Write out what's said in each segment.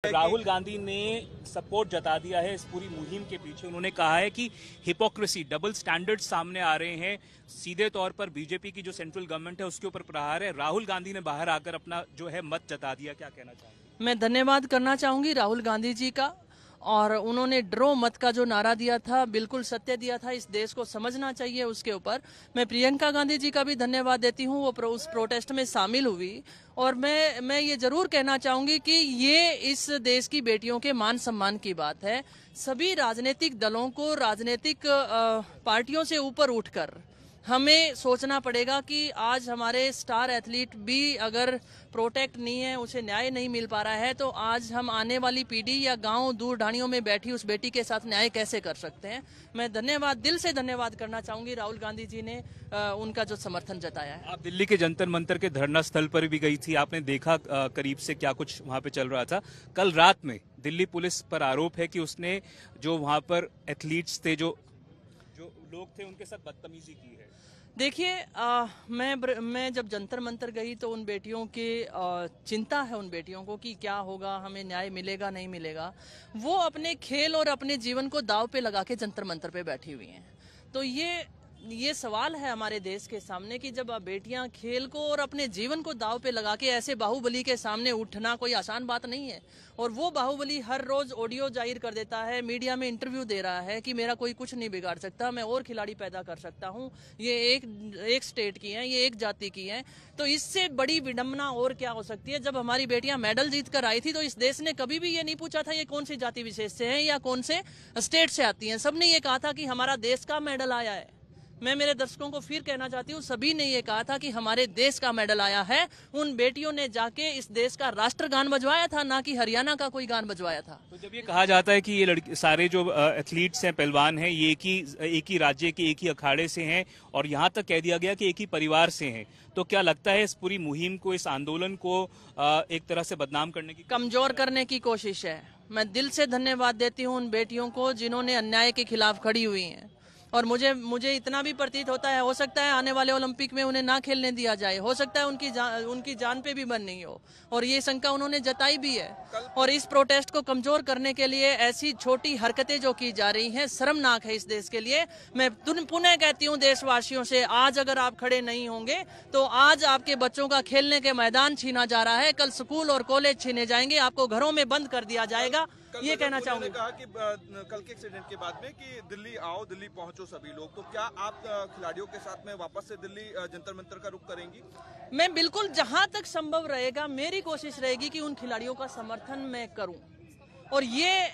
राहुल गांधी ने सपोर्ट जता दिया है इस पूरी मुहिम के पीछे। उन्होंने कहा है कि हिपोक्रेसी, डबल स्टैंडर्ड सामने आ रहे हैं, सीधे तौर पर बीजेपी की जो सेंट्रल गवर्नमेंट है उसके ऊपर प्रहार है। राहुल गांधी ने बाहर आकर अपना जो है मत जता दिया। क्या कहना चाहेंगे? मैं धन्यवाद करना चाहूंगी राहुल गांधी जी का। और उन्होंने ड्रो मत का जो नारा दिया था, बिल्कुल सत्य दिया था। इस देश को समझना चाहिए उसके ऊपर। मैं प्रियंका गांधी जी का भी धन्यवाद देती हूँ, वो उस प्रोटेस्ट में शामिल हुई। और मैं ये जरूर कहना चाहूंगी कि ये इस देश की बेटियों के मान सम्मान की बात है। सभी राजनीतिक दलों को, राजनीतिक पार्टियों से ऊपर उठकर हमें सोचना पड़ेगा कि आज हमारे स्टार एथलीट भी अगर प्रोटेक्ट नहीं है, उसे न्याय नहीं मिल पा रहा है, तो आज हम आने वाली पीढ़ी या गांव दूर ढाणियों में बैठी उस बेटी के साथ न्याय कैसे कर सकते हैं। मैं धन्यवाद, दिल से धन्यवाद करना चाहूंगी राहुल गांधी जी ने उनका जो समर्थन जताया है। आप दिल्ली के जंतर मंतर के धरना स्थल पर भी गई थी, आपने देखा करीब से क्या कुछ वहां पे चल रहा था। कल रात में दिल्ली पुलिस पर आरोप है कि उसने जो वहां पर एथलीट्स थे, जो लोग थे, उनके साथ बदतमीजी की है। देखिए, मैं जब जंतर मंतर गई तो उन बेटियों की चिंता है, उन बेटियों को कि क्या होगा, हमें न्याय मिलेगा नहीं मिलेगा। वो अपने खेल और अपने जीवन को दांव पे लगा के जंतर मंतर पे बैठी हुई हैं। तो ये सवाल है हमारे देश के सामने कि जब बेटियां खेल को और अपने जीवन को दांव पे लगा के ऐसे बाहुबली के सामने उठना कोई आसान बात नहीं है। और वो बाहुबली हर रोज ऑडियो जाहिर कर देता है, मीडिया में इंटरव्यू दे रहा है कि मेरा कोई कुछ नहीं बिगाड़ सकता, मैं और खिलाड़ी पैदा कर सकता हूँ, ये एक स्टेट की हैं, ये एक जाति की हैं। तो इससे बड़ी विडंबना और क्या हो सकती है। जब हमारी बेटियां मेडल जीत कर आई थी तो इस देश ने कभी भी ये नहीं पूछा था ये कौन सी जाति विशेष से है या कौन से स्टेट से आती हैं। सबने ये कहा था कि हमारा देश का मेडल आया है। मैं मेरे दर्शकों को फिर कहना चाहती हूँ, सभी ने ये कहा था कि हमारे देश का मेडल आया है। उन बेटियों ने जाके इस देश का राष्ट्रगान बजवाया था, ना कि हरियाणा का कोई गान बजवाया था। तो जब ये कहा जाता है कि ये लड़के सारे जो एथलीट्स हैं, पहलवान हैं, ये एक ही राज्य के, एक ही अखाड़े से हैं और यहाँ तक कह दिया गया कि एक ही परिवार से हैं, तो क्या लगता है इस पूरी मुहिम को, इस आंदोलन को एक तरह से बदनाम करने की, कमजोर करने की कोशिश है। मैं दिल से धन्यवाद देती हूँ उन बेटियों को जिन्होंने अन्याय के खिलाफ खड़ी हुई हैं। और मुझे इतना भी प्रतीत होता है, हो सकता है आने वाले ओलंपिक में उन्हें ना खेलने दिया जाए, हो सकता है उनकी जान पे भी बन नहीं हो, और ये शंका उन्होंने जताई भी है। और इस प्रोटेस्ट को कमजोर करने के लिए ऐसी छोटी हरकतें जो की जा रही हैं, शर्मनाक है इस देश के लिए। मैं पुनः कहती हूँ देशवासियों से, आज अगर आप खड़े नहीं होंगे तो आज आपके बच्चों का खेलने के मैदान छीना जा रहा है, कल स्कूल और कॉलेज छीने जाएंगे, आपको घरों में बंद कर दिया जाएगा। ये कहना चाहूंगी। कहा कि कल के एक्सीडेंट के बाद में कि दिल्ली आओ, दिल्ली पहुंचो सभी लोग, तो क्या आप खिलाड़ियों के साथ में वापस से दिल्ली जंतर मंतर का रुख करेंगी? मैं बिल्कुल, जहां तक संभव रहेगा मेरी कोशिश रहेगी कि उन खिलाड़ियों का समर्थन मैं करूं। और ये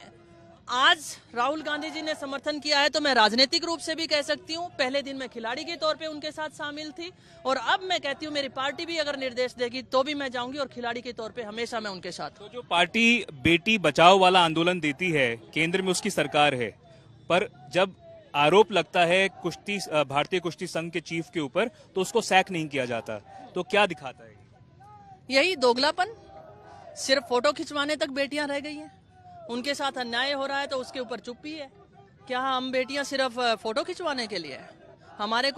आज राहुल गांधी जी ने समर्थन किया है तो मैं राजनीतिक रूप से भी कह सकती हूँ। पहले दिन मैं खिलाड़ी के तौर पे उनके साथ शामिल थी और अब मैं कहती हूँ मेरी पार्टी भी अगर निर्देश देगी तो भी मैं जाऊंगी और खिलाड़ी के तौर पे हमेशा मैं उनके साथ। तो जो पार्टी बेटी बचाओ वाला आंदोलन देती है, केंद्र में उसकी सरकार है, पर जब आरोप लगता है कुश्ती, भारतीय कुश्ती संघ के चीफ के ऊपर, तो उसको सैक नहीं किया जाता, तो क्या दिखाता है? यही दोगलापन। सिर्फ फोटो खिंचवाने तक बेटियां रह गई हैं, उनके साथ अन्याय हो रहा है तो उसके ऊपर चुप्पी है। क्या हम बेटियां सिर्फ फोटो खिंचवाने के लिए? हमारे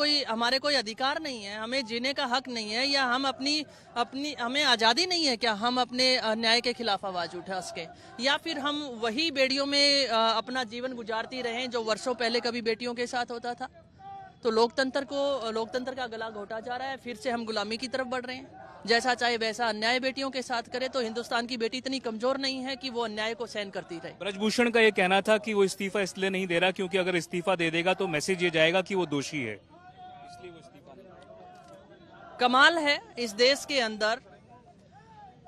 कोई अधिकार नहीं है, हमें जीने का हक नहीं है, या हम हमें आज़ादी नहीं है क्या हम अपने न्याय के खिलाफ आवाज उठा सके, या फिर हम वही बेड़ियों में अपना जीवन गुजारती रहें जो वर्षों पहले कभी बेटियों के साथ होता था? तो लोकतंत्र का गला घोटा जा रहा है, फिर से हम गुलामी की तरफ बढ़ रहे हैं। जैसा चाहे वैसा अन्याय बेटियों के साथ करे तो हिंदुस्तान की बेटी इतनी कमजोर नहीं है कि वो अन्याय को सहन करती रहे। ब्रजभूषण का ये कहना था कि वो इस्तीफा इसलिए नहीं दे रहा क्योंकि अगर इस्तीफा दे देगा तो मैसेज ये जाएगा कि वो दोषी है, इसलिए वो इस्तीफा नहीं देगा। कमाल है इस देश के अंदर,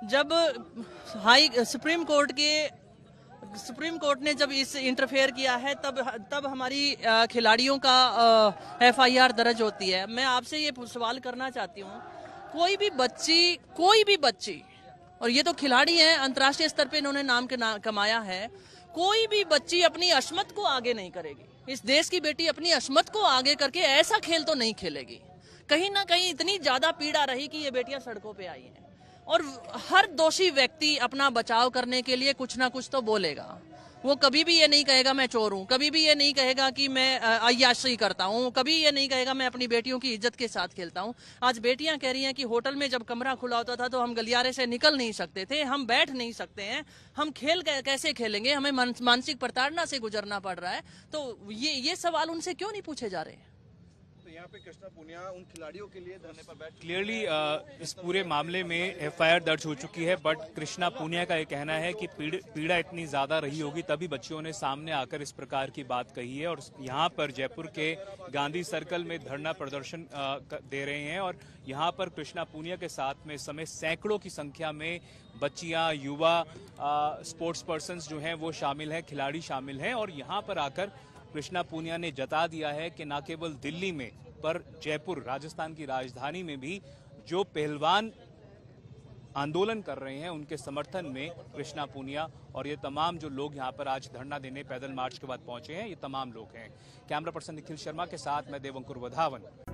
जब सुप्रीम कोर्ट ने जब इस इंटरफेयर किया है तब हमारी खिलाड़ियों का FIR दर्ज होती है। मैं आपसे ये सवाल करना चाहती हूँ, कोई भी बच्ची, और ये तो खिलाड़ी हैं, अंतर्राष्ट्रीय स्तर पे इन्होंने नाम कमाया है, कोई भी बच्ची अपनी अस्मत को आगे नहीं करेगी। इस देश की बेटी अपनी अस्मत को आगे करके ऐसा खेल तो नहीं खेलेगी। कहीं ना कहीं इतनी ज्यादा पीड़ा रही कि ये बेटियां सड़कों पे आई हैं, और हर दोषी व्यक्ति अपना बचाव करने के लिए कुछ ना कुछ तो बोलेगा। वो कभी भी ये नहीं कहेगा मैं चोर हूँ, कभी भी ये नहीं कहेगा कि मैं अय्याशी करता हूँ, कभी ये नहीं कहेगा मैं अपनी बेटियों की इज्जत के साथ खेलता हूँ। आज बेटियां कह रही हैं कि होटल में जब कमरा खुला होता था तो हम गलियारे से निकल नहीं सकते थे, हम बैठ नहीं सकते हैं, हम खेल कैसे खेलेंगे, हमें मानसिक प्रताड़ना से गुजरना पड़ रहा है। तो ये सवाल उनसे क्यों नहीं पूछे जा रहे हैं? यहाँ पे कृष्णा पूनिया उन खिलाड़ियों के लिए धरने पर बैठ क्लियरली इस पूरे मामले में एफआईआर दर्ज हो चुकी है, बट कृष्णा पूनिया का ये कहना है कि पीड़ा इतनी ज्यादा रही होगी तभी बच्चियों ने सामने आकर इस प्रकार की बात कही है। और यहाँ पर जयपुर के गांधी सर्कल में धरना प्रदर्शन दे रहे हैं और यहाँ पर कृष्णा पूनिया के साथ में इस समय सैकड़ों की संख्या में बच्चियां, युवा, स्पोर्ट्स पर्सन जो हैं वो शामिल हैं, खिलाड़ी शामिल हैं। और यहाँ पर आकर कृष्णा पूनिया ने जता दिया है कि न केवल दिल्ली में पर जयपुर, राजस्थान की राजधानी में भी जो पहलवान आंदोलन कर रहे हैं उनके समर्थन में कृष्णा पूनिया और ये तमाम जो लोग यहाँ पर आज धरना देने पैदल मार्च के बाद पहुंचे हैं, ये तमाम लोग हैं। कैमरा पर्सन निखिल शर्मा के साथ मैं देवंकुर वधावन।